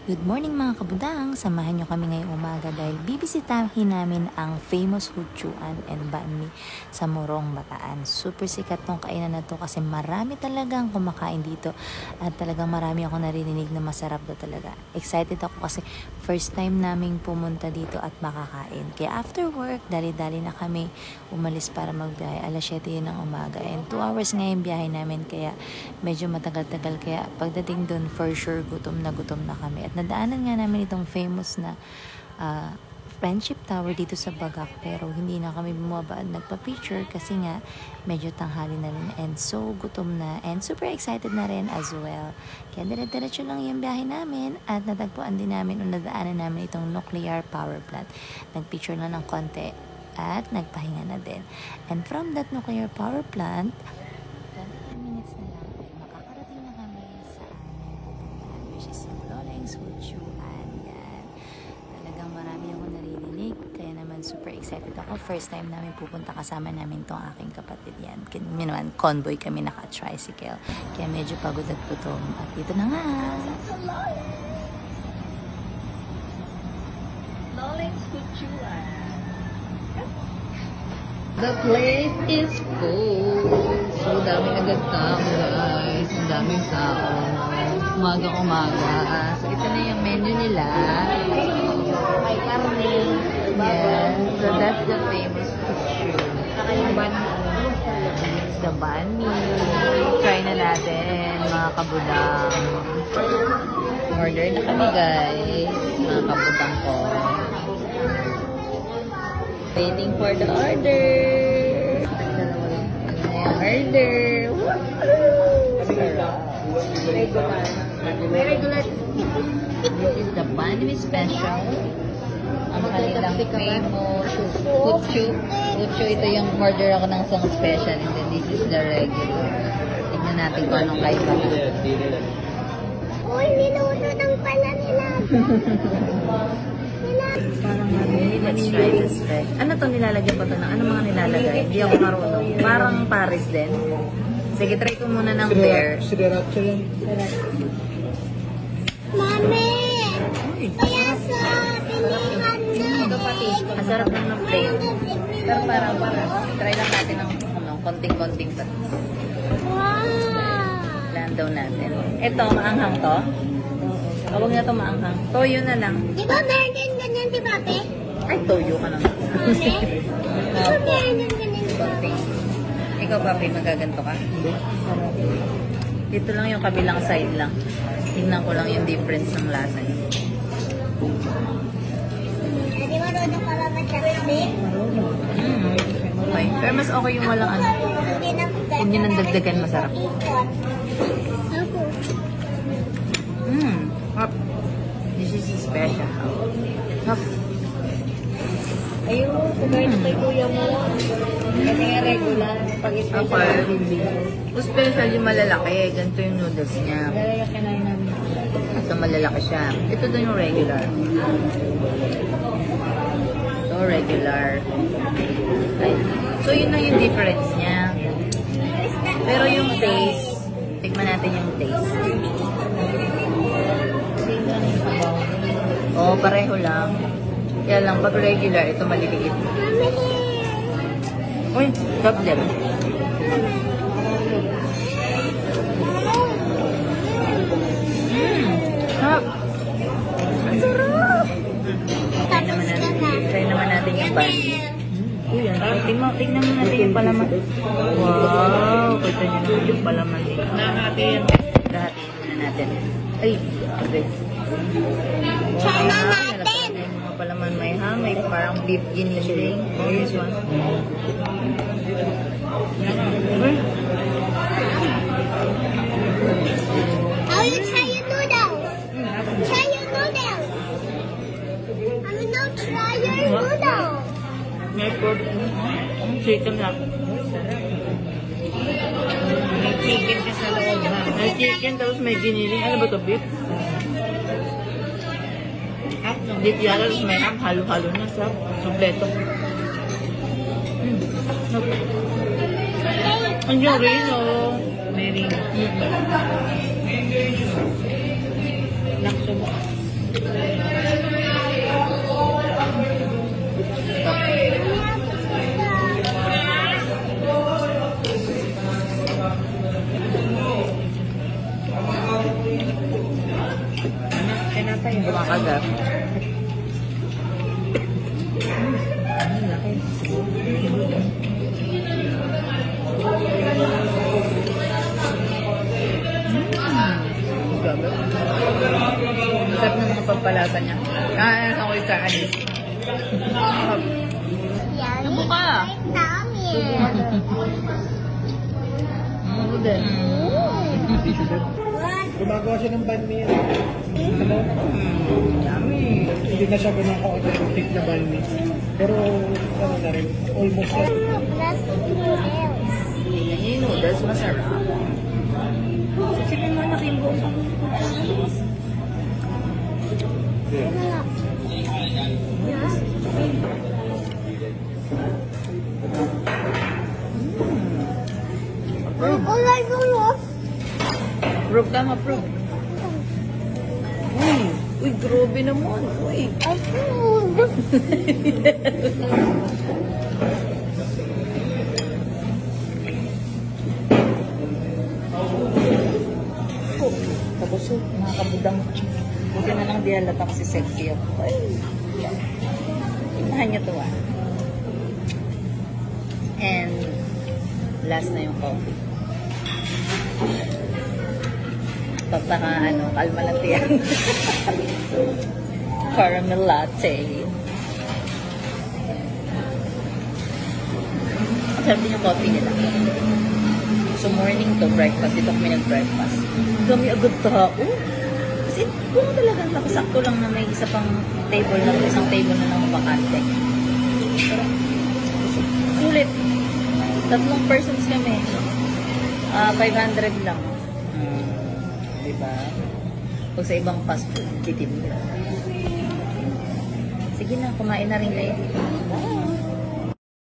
Good morning mga kabudang! Samahan nyo kami ngayong umaga dahil bibisitahin namin ang famous Hutsuan and Banh Mi sa Morong, Bataan. Super sikat tong kainan na to kasi marami talagang kumakain dito at talagang marami ako narinig na masarap daw talaga. Excited ako kasi first time naming pumunta dito at makakain. Kaya after work, dali-dali na kami umalis para magbiyahe. Alas 7 yun ng umaga and 2 hours nga yung biyahe namin kaya medyo matagal-tagal. Kaya pagdating dun, for sure gutom na kami. At nadaanan nga namin itong famous na Friendship Tower dito sa Bagak, pero hindi na kami bumaba at nagpa-picture kasi nga medyo tanghali na rin and so gutom na and super excited na rin as well. Kaya dire-diretso lang yung biyahe namin at natagpuan din namin o nadaanan namin itong nuclear power plant. Nagpicture lang ng konti at nagpahinga na din. And from that nuclear power plant, 20 minutes na lang ay makakarating na kami sa aming pupuntahan, which is yung Loleng's Hutsuan. Yan. Talagang marami ako naririnig, kaya naman super excited ako. First time namin pupunta, kasama namin tong aking kapatid yan. Kami naman, convoy kami, naka-tricycle. Kaya medyo pagod at gutom. At dito na nga! Loleng's Hutsuan. The place is full. So, daming agad tao, guys. Ang daming tao. Umaga-umaga. So, ito na yung menu nila. May karne. Yeah. So, that's the famous Hutsu. Saka yung banh mi. It's the banh mi. Try na natin, mga kabudang. Order na kami, guys. Mga kabudang ko. Waiting for the order. Order. Regular. This is the Banh Mi special. Ang kanilang famous Hutsu. Hutsu, ito yung order ako ng isang special. And then this is the regular. Tingnan natin kung anong kaiba. Uy, niluto pala nila. Let's try this back. Ano to nilalagyan ko to ng? Ano mga nilalagay? Hindi ako marunong. Parang Paris din. Sige, try ko muna ng pear. Mami! Kaya sa pinihan na. Ito pati. Ang sarap lang ng plain. Pero parang try lang natin ng konting-konting pa. Wow! Land daw natin. Ito, maanghang to. Huwag na to maanghang. Toyo na lang. Di ba meron din ganyan, di ba, Pe? Ay, toyo ka naman. Mami? Di ba meron din ganyan, di ba, Pe? Ikaw, papi, magaganto ka? Dito lang yung kabilang side lang. Tingnan ko lang yung difference ng lasa niya. Di ba doon pala mag-chopstick? Okay. Pero mas okay yung walang ano. Hindi nang dagdagan, masarap. Hop. This is special. Hop. Ayun, kumain kay kuya mo. Kasi nga regular. Pag-special Yung special yung malalaki. Ganito yung noodles niya. Lalaki na yun namin. Ito malalaki siya. Ito din yung regular. Ito regular. Ay. So yun na yung difference niya. Pero yung taste, tignan natin yung taste. Oo, pareho lang. Kaya lang, pag regular, ito maliliit. Uy, problem. Hap. Ang sarap. Try naman natin yung bun. Uy, tingnan mo natin yung palaman. Wow, kita nyo naman yung palaman dito. Nahatiin muna natin. Ay, okay. Try na natin. Mga palaman may hamay, parang beef ginisling. Oh, this one. How you try your noodles? Try your noodles. I mean, now try your noodles. May pork. Chicken lang. May chicken ka sa loob. May chicken, tapos may giniling. Ano ba ito, beef? Beef yata, tapos may halo-halo na sa kompleto. Ang yung rin, oh. May ring. Lakso mo. Kumakagat. Sarap ng mga pagpalasa niya. Sa ko sa anis. Yummy. Ano ka? Tummy. Gumagawa siya ng banh mi. Ano? Yummy. Hindi na siya ganun ka-authentic na banh mi. Pero ano na rin, almost na. Look, that's noodles. Tingnan niyo yung noodles, masarap. Sige mo na kayo buong pang-noodles. All I do is Approve ka, ma-approve. Uy, grabe naman. Uy. I food. Tapos mga kabudang. Buti na lang di halata kasi sexy ako. Ay. Tignahan niyo to ah. And last na yung coffee. Pagpaka kalma lang tiyan. Caramel latte. Sarap din yung coffee nila. So morning to breakfast. Dito kami nag-breakfast. Dami agad tao. Kasi kung talagang nakasakto lang na may isa pang table na isang table na lang bakante. Pero sulit. 3 persons kami. 500 lang. Diba? Pag sa ibang fast food, titim. Sige na, kumain na rin kayo. Bye!